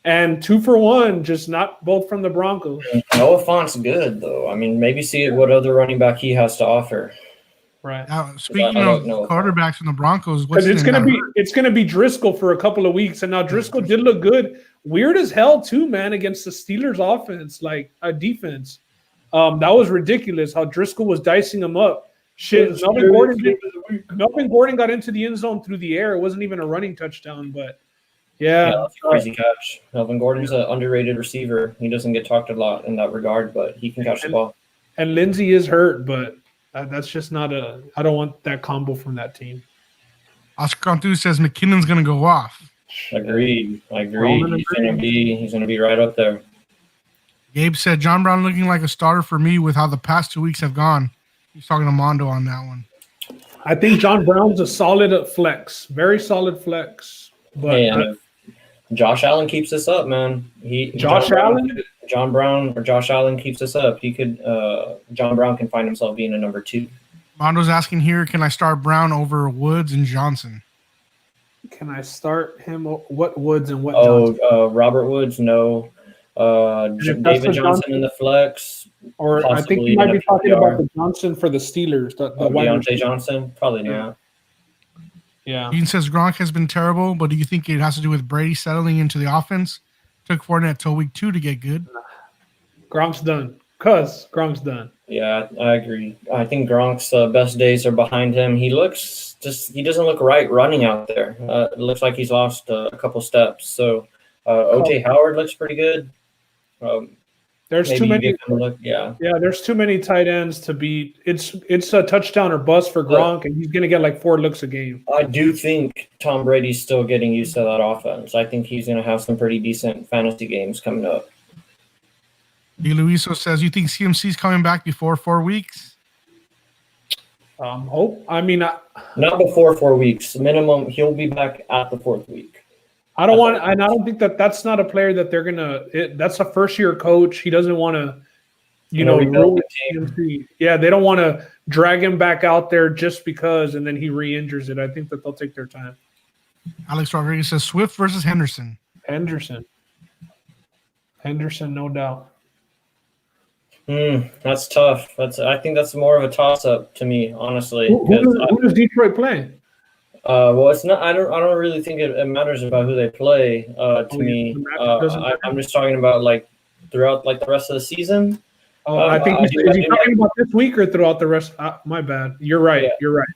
Speaker 2: and 2 for 1, just not both from the Broncos.
Speaker 3: Noah Fant's good, though. I mean, maybe see what other running back he has to offer.
Speaker 2: Right.
Speaker 1: Now, speaking of quarterbacks from the Broncos,
Speaker 2: it's gonna be Driscoll for a couple of weeks, and now Driscoll did look good. Weird as hell too, man, against the Steelers' offense, like a defense. That was ridiculous how Driscoll was dicing him up. Shit, Melvin Gordon got into the end zone through the air. It wasn't even a running touchdown, but yeah,
Speaker 3: that's a crazy catch. Melvin Gordon's an underrated receiver. He doesn't get talked a lot in that regard, but he can catch the ball.
Speaker 2: And Lindsey is hurt, but. That's just not I don't want that combo from that team.
Speaker 1: Oscar Cantu says McKinnon's going to go off.
Speaker 3: Agreed. He's gonna be right up there.
Speaker 1: Gabe said John Brown looking like a starter for me with how the past 2 weeks have gone. He's talking to Mondo on that one.
Speaker 2: I think John Brown's a solid flex, very solid flex. But
Speaker 3: Hey, and if Josh Allen keeps this up, man,
Speaker 2: Josh Allen,
Speaker 3: John Brown or Josh Allen keeps this up, he could. John Brown can find himself being a number 2.
Speaker 1: Mondo's asking here, can I start Brown over Woods and Johnson?
Speaker 2: can I start him? What Woods and what Johnson?
Speaker 3: Robert Woods, no. David Johnson in the flex.
Speaker 2: Or I think you might be talking about the Johnson for the Steelers. The
Speaker 3: Deontay Johnson? Probably not.
Speaker 2: Yeah.
Speaker 1: Dean says Gronk has been terrible, but do you think it has to do with Brady settling into the offense? Took Fournette till week 2 to get good.
Speaker 2: Gronk's done. Gronk's done.
Speaker 3: Yeah, I agree. I think Gronk's best days are behind him. He doesn't look right running out there. It looks like he's lost a couple steps. So OJ Howard looks pretty good.
Speaker 2: There's too many.
Speaker 3: Yeah,
Speaker 2: there's too many tight ends to beat. It's a touchdown or bust for Gronk, and he's going to get like 4 looks a game.
Speaker 3: I do think Tom Brady's still getting used to that offense. I think he's going to have some pretty decent fantasy games coming up.
Speaker 1: D. Luiso says, you think CMC's coming back before 4 weeks?
Speaker 2: Hope. I mean,
Speaker 3: not before 4 weeks. Minimum, he'll be back at the 4th week.
Speaker 2: I don't think that's not a player that they're gonna. That's a first-year coach. He doesn't want to, ruin CMC. Yeah, they don't want to drag him back out there just because, and then he re-injures it. I think that they'll take their time.
Speaker 1: Alex Rodriguez says Swift versus Henderson.
Speaker 2: Henderson, no doubt.
Speaker 3: That's tough. I think that's more of a toss-up to me, honestly.
Speaker 2: Who does Detroit play?
Speaker 3: Well, it's not. I don't really think it matters about who they play. To me, I'm just talking about like throughout like the rest of the season.
Speaker 2: I think is he talking about this week or throughout the rest? My bad. You're right. Yeah. You're right.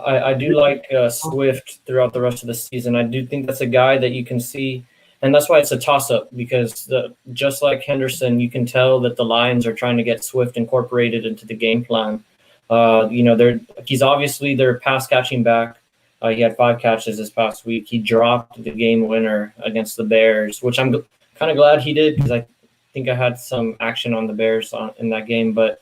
Speaker 3: I do like Swift throughout the rest of the season. I do think that's a guy that you can see. And that's why it's a toss-up because just like Henderson, you can tell that the Lions are trying to get Swift incorporated into the game plan. He's obviously their pass-catching back. He had 5 catches this past week. He dropped the game winner against the Bears, which I'm kind of glad he did because I think I had some action on the Bears in that game. But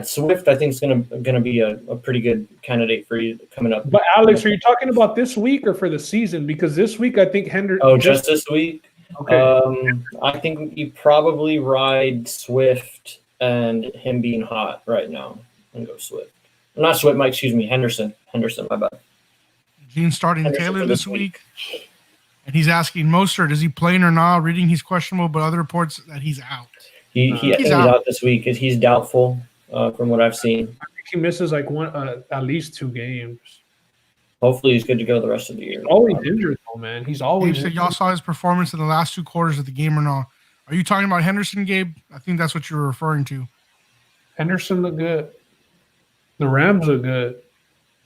Speaker 3: Swift I think is gonna be a pretty good candidate for you coming up.
Speaker 2: But Alex, are you talking about this week or for the season? Because this week I think Henderson.
Speaker 3: Oh, just this week. Okay. I think you probably ride Swift and him being hot right now and go Swift. Not Swift, Mike. Excuse me, Henderson. My bad.
Speaker 1: Gene's starting Taylor this week, and he's asking Mostert, is he playing or not? Reading he's questionable, but other reports that he's out.
Speaker 3: He's out this week. He's doubtful from what I've seen.
Speaker 2: I think he misses like at least 2 games.
Speaker 3: Hopefully, he's good to go the rest of the year.
Speaker 2: He's always injured, though, man. He's always.
Speaker 1: Gabe said y'all saw his performance in the last 2 quarters of the game or not? Are you talking about Henderson, Gabe? I think that's what you're referring to.
Speaker 2: Henderson looked good. The Rams are good.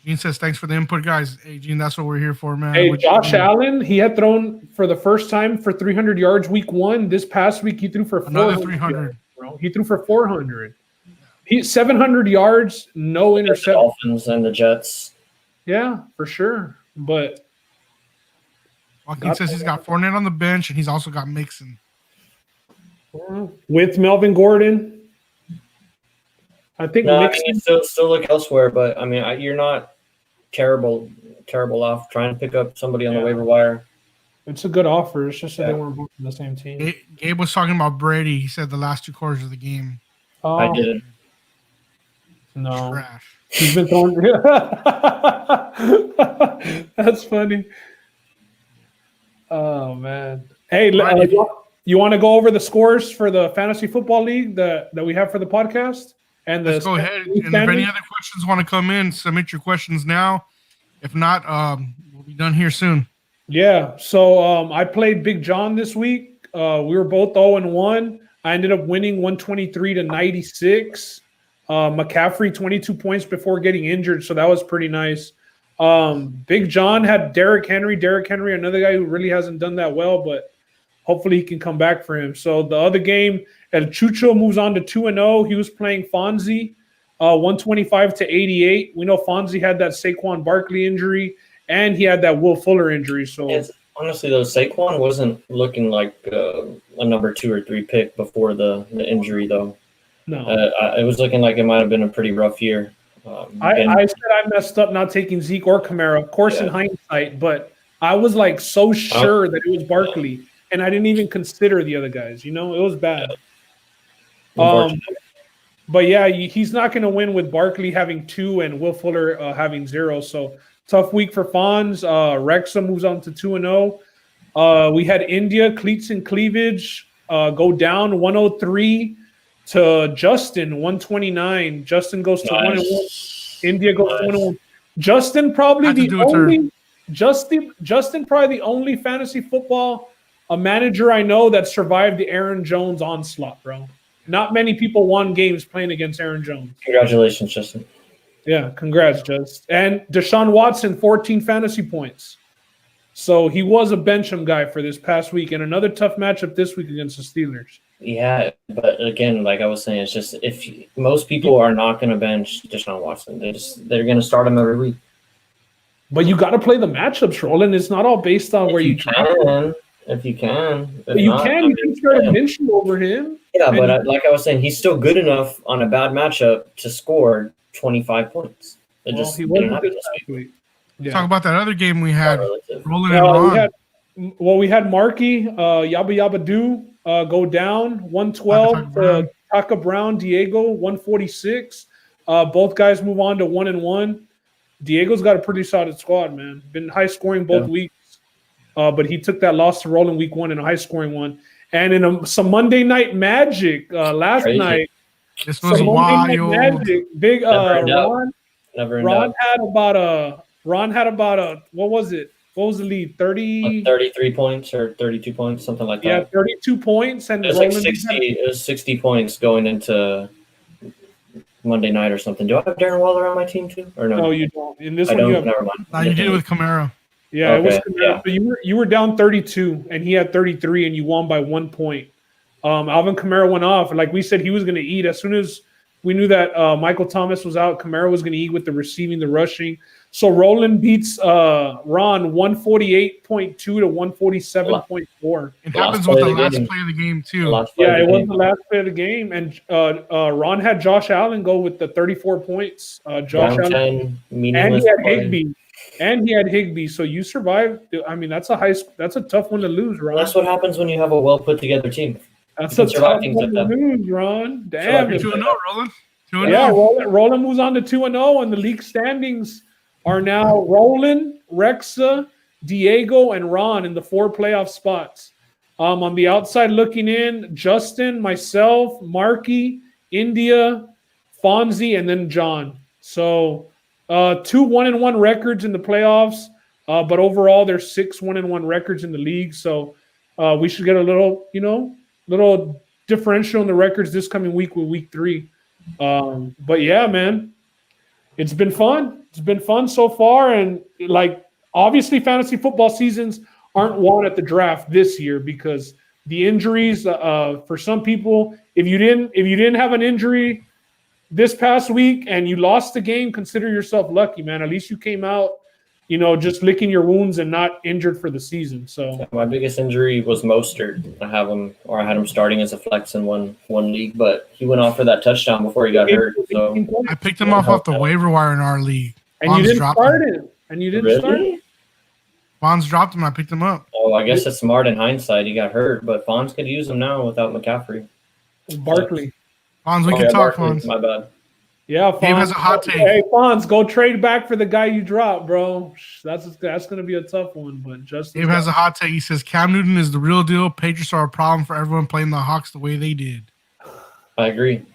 Speaker 1: Gene says, thanks for the input, guys. Hey, Gene, that's what we're here for, man.
Speaker 2: Hey, Josh Allen, he had thrown for the first time for 300 yards week 1. This past week, he threw for
Speaker 1: 300.
Speaker 2: He threw for 400. He's 700 yards, no interception.
Speaker 3: The Dolphins and the Jets.
Speaker 2: Yeah, for sure. But
Speaker 1: Joaquin says he's got Fournette on the bench, and he's also got Mixon.
Speaker 2: With Melvin Gordon. I think
Speaker 3: still look elsewhere, but I mean, you're not terrible off trying to pick up somebody on the waiver wire.
Speaker 2: It's a good offer. It's just that they weren't both on the same team.
Speaker 1: Gabe was talking about Brady. He said the last 2 quarters of the game.
Speaker 3: I didn't.
Speaker 2: No.
Speaker 1: Trash.
Speaker 2: He's been throwing. That's funny. Oh man. Hey, you want to go over the scores for the fantasy football league that we have for the podcast?
Speaker 1: Let's go ahead. And if any other questions want to come in, submit your questions now. If not, we'll be done here soon.
Speaker 2: Yeah. So I played Big John this week. We were both 0-1. I ended up winning 123-96. McCaffrey 22 points before getting injured, so that was pretty nice. Big John had Derrick Henry. Derrick Henry, another guy who really hasn't done that well, but hopefully he can come back for him. So the other game, El Chucho moves on to 2-0. He was playing Fonzie, 125-88. We know Fonzie had that Saquon Barkley injury, and he had that Will Fuller injury. So
Speaker 3: honestly, though, Saquon wasn't looking like a number 2 or 3 pick before the injury, though.
Speaker 2: No,
Speaker 3: it was looking like it might have been a pretty rough year.
Speaker 2: I said I messed up not taking Zeke or Kamara, of course, in hindsight, but I was like so sure that it was Barkley, and I didn't even consider the other guys. You know, it was bad. But yeah, he's not going to win with Barkley having 2 and Will Fuller having 0. So tough week for Fonz. Wrexham moves on to 2-0. We had India, cleats and cleavage, go down 103 to Justin, 129. Justin goes to 1-1. India goes to 1-1. Justin probably Justin probably the only fantasy football manager I know that survived the Aaron Jones onslaught, bro. Not many people won games playing against Aaron Jones.
Speaker 3: Congratulations, Justin.
Speaker 2: Yeah, congrats, Just. And Deshaun Watson, 14 fantasy points. So he was a bench'em guy for this past week, and another tough matchup this week against the Steelers.
Speaker 3: Yeah, but again, like I was saying, it's just most people are not going to bench Deshaun Watson. They're going to start him every week.
Speaker 2: But you got to play the matchups, Roland. It's not all based on where you
Speaker 3: can. If you can.
Speaker 2: If you can start a bench over him.
Speaker 3: Yeah, but like I was saying, he's still good enough on a bad matchup to score 25 points. It just
Speaker 2: he
Speaker 3: didn't
Speaker 2: wasn't
Speaker 3: happen
Speaker 2: this
Speaker 3: this week.
Speaker 2: Yeah.
Speaker 1: Talk about that other game we had. Roland and Ron.
Speaker 2: We had Markey, Yabba Yabba Doo go down 112 to Taka Brown, Diego 146. Both guys move on to 1-1. Diego's got a pretty solid squad, man. Been high scoring both weeks. But he took that loss to Roland week 1 in a high scoring one. And in some Monday Night Magic last night.
Speaker 1: This was wild.
Speaker 2: Magic, big Ron had about a what was it? What was the lead?
Speaker 3: 33 points or 32 points, something like that.
Speaker 2: Yeah, 32 points, and
Speaker 3: it was like 60. It was 60 points going into Monday night or something. Do I have Darren Waller on my team too, or no?
Speaker 2: No, you don't. In this one, you have.
Speaker 3: Never mind.
Speaker 1: No, you did it with Kamara.
Speaker 2: Yeah, it was Kamara. But you were down 32, and he had 33, and you won by 1 point. Alvin Kamara went off. Like we said, he was going to eat as soon as we knew that Michael Thomas was out. Kamara was going to eat with the receiving, the rushing. So Roland beats Ron 148.2 to 147.4.
Speaker 1: It happens with the last play of the game too.
Speaker 2: Yeah, it was the last play of the game, and Ron had Josh Allen go with the 34 points. Josh Allen, and he had Higbee. And he had Higbee, so you survived. I mean, that's a tough one to lose, Ron.
Speaker 3: That's what happens when you have a well put together team.
Speaker 2: That's a tough one to lose, Ron. Damn.
Speaker 1: 2-0, Roland. 2-0.
Speaker 2: Yeah, Roland moves on to 2-0, and the league standings are now Roland, Rexa, Diego, and Ron in the 4 playoff spots. On the outside looking in, Justin, myself, Marky, India, Fonzie, and then John. So 2 1-1 records in the playoffs, but overall there's 6 1-1 records in the league. So we should get a little differential in the records this coming week with week 3. But yeah, man, it's been fun. It's been fun so far, and like obviously fantasy football seasons aren't won at the draft this year because the injuries. For some people, if you didn't have an injury this past week and you lost the game, consider yourself lucky, man. At least you came out, just licking your wounds and not injured for the season. So
Speaker 3: my biggest injury was Mostert. I had him starting as a flex in one league, but he went off for that touchdown before he got hurt. So
Speaker 1: I picked him off the waiver wire in our league.
Speaker 2: And you didn't start him. And you didn't start him.
Speaker 1: Fonz dropped him. I picked him up.
Speaker 3: Oh, I guess it's smart in hindsight. He got hurt, but Fonz could use him now without McCaffrey.
Speaker 2: Barkley.
Speaker 1: Fonz, we can talk,
Speaker 3: Barkley,
Speaker 1: Fonz.
Speaker 3: My bad.
Speaker 2: Yeah, Fonz.
Speaker 1: Gabe has a hot take.
Speaker 2: Hey, Fonz, go trade back for the guy you dropped, bro. That's going to be a tough one. But
Speaker 1: Gabe has a hot take. He says Cam Newton is the real deal. Patriots are a problem for everyone playing the Hawks the way they did.
Speaker 3: I agree.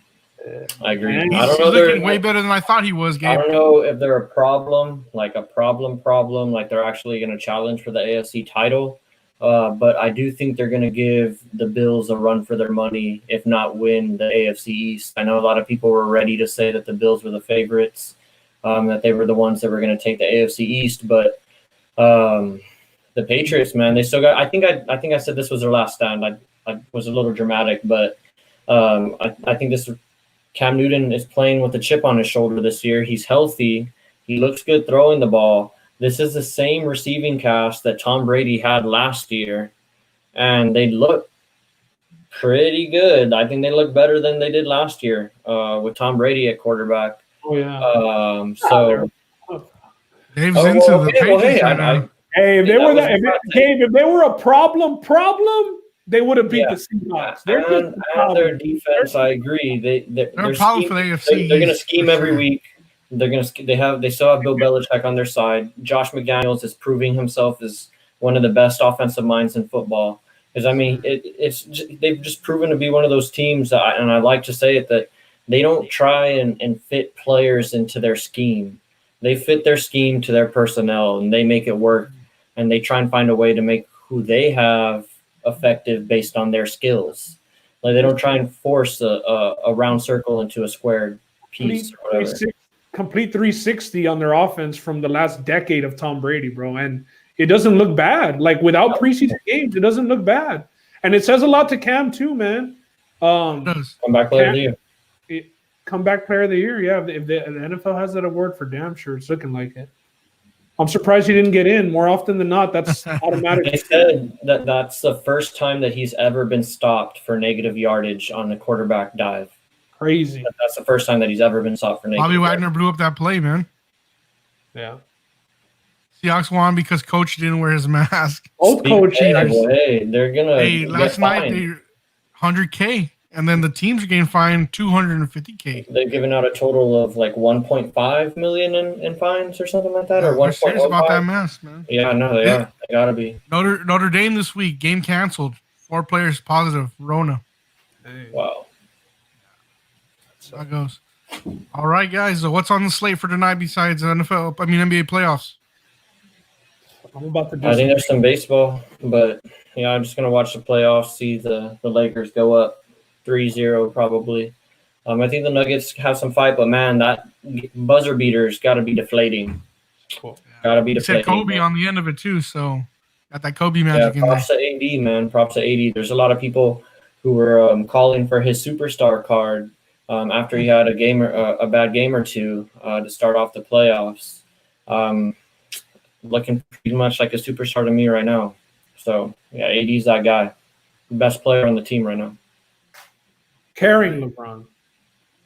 Speaker 3: I don't know.
Speaker 1: He's looking way better than I thought he was, Gabe.
Speaker 3: I don't know if they're a problem, like a problem, like they're actually going to challenge for the AFC title. But I do think they're going to give the Bills a run for their money, if not win the AFC East. I know a lot of people were ready to say that the Bills were the favorites, that they were the ones that were going to take the AFC East. But the Patriots, man, they still got. I think I said this was their last stand. I was a little dramatic, but I think this. Cam Newton is playing with a chip on his shoulder this year. He's healthy. He looks good throwing the ball. This is the same receiving cast that Tom Brady had last year, and they look pretty good. I think they look better than they did last year with Tom Brady at quarterback.
Speaker 2: Oh yeah.
Speaker 3: So
Speaker 1: Dave's
Speaker 3: Oh,
Speaker 1: into
Speaker 3: well,
Speaker 1: the
Speaker 3: okay, well,
Speaker 1: Patriots
Speaker 3: hey,
Speaker 1: right now.
Speaker 2: Hey, if they
Speaker 3: that
Speaker 2: were
Speaker 3: was
Speaker 2: that,
Speaker 3: my take.
Speaker 2: Gabe, if they were a problem, they would have beat
Speaker 3: Yeah.
Speaker 2: the Seahawks. They're just a
Speaker 3: And
Speaker 2: problem.
Speaker 3: their defense, I agree.
Speaker 1: They're
Speaker 3: They're
Speaker 1: a problem
Speaker 3: scheme,
Speaker 1: for the AFC.
Speaker 3: they're going to
Speaker 1: East,
Speaker 3: scheme
Speaker 1: for
Speaker 3: every
Speaker 1: sure.
Speaker 3: week. They still have Bill Belichick on their side. Josh McDaniels is proving himself as one of the best offensive minds in football. Because I mean, they've just proven to be one of those teams that, and I like to say it, that they don't try and fit players into their scheme. They fit their scheme to their personnel, and they make it work. And they try and find a way to make who they have effective based on their skills. Like they don't try and force a round circle into a square piece or whatever.
Speaker 2: Complete 360 on their offense from the last decade of Tom Brady, bro. And it doesn't look bad. Like without preseason games, it doesn't look bad. And it says a lot to Cam too, man.
Speaker 3: Comeback player of the year.
Speaker 2: Comeback player of the year, yeah. If the NFL has that award, for damn sure, it's looking like it. I'm surprised he didn't get in. More often than not, that's automatic.
Speaker 3: They said that's the first time that he's ever been stopped for negative yardage on a quarterback dive.
Speaker 2: Crazy.
Speaker 3: That's the first time that he's ever been stopped for negative
Speaker 1: Bobby Wagner
Speaker 3: yardage.
Speaker 1: blew up that play, man.
Speaker 2: Yeah.
Speaker 1: Seahawks won because coach didn't wear his mask.
Speaker 2: Old coach.
Speaker 3: Hey, they're gonna.
Speaker 1: Hey, last night they 100K, and then the teams are getting fined 250K.
Speaker 3: They've given out a total of like 1.5 million in fines or something like that, or
Speaker 1: They're serious about that
Speaker 3: 1.15.
Speaker 1: mask, man.
Speaker 3: Yeah, no, they are. They gotta be.
Speaker 1: Notre Dame this week, game canceled. 4 players positive, Rona.
Speaker 3: Wow.
Speaker 1: So that goes. All right, guys. So what's on the slate for tonight besides NBA playoffs?
Speaker 2: I'm about to do
Speaker 3: I think there's some baseball, but yeah, I'm just gonna watch the playoffs, see the Lakers go up 3-0 probably. I think the Nuggets have some fight, but man, that buzzer beater's got to be deflating.
Speaker 2: Cool.
Speaker 3: Got to be
Speaker 1: You said
Speaker 3: deflating.
Speaker 1: Kobe on the end of it too, so got that Kobe
Speaker 3: Yeah,
Speaker 1: magic in there.
Speaker 3: props to AD, man. Props to AD. There's a lot of people who were calling for his superstar card after he had a bad game or two to start off the playoffs. Looking pretty much like a superstar to me right now. So yeah, AD's that guy, best player on the team right now.
Speaker 2: Carrying LeBron.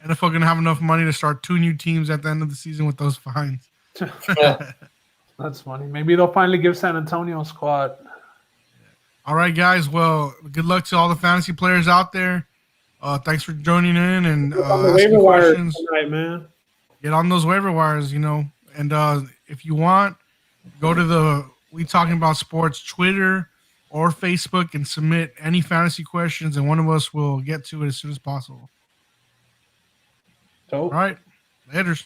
Speaker 1: NFL gonna have enough money to start 2 new teams at the end of the season with those fines.
Speaker 2: That's funny. Maybe they'll finally give San Antonio a squad.
Speaker 1: All right, guys. Well, good luck to all the fantasy players out there. Thanks for joining in and
Speaker 2: On the
Speaker 1: asking
Speaker 2: waiver wire
Speaker 1: questions.
Speaker 2: tonight, man.
Speaker 1: Get on those waiver wires, And if you want, go to the We Talking About Sports Twitter or Facebook and submit any fantasy questions, and one of us will get to it as soon as possible.
Speaker 2: Dope.
Speaker 1: All right. Laters.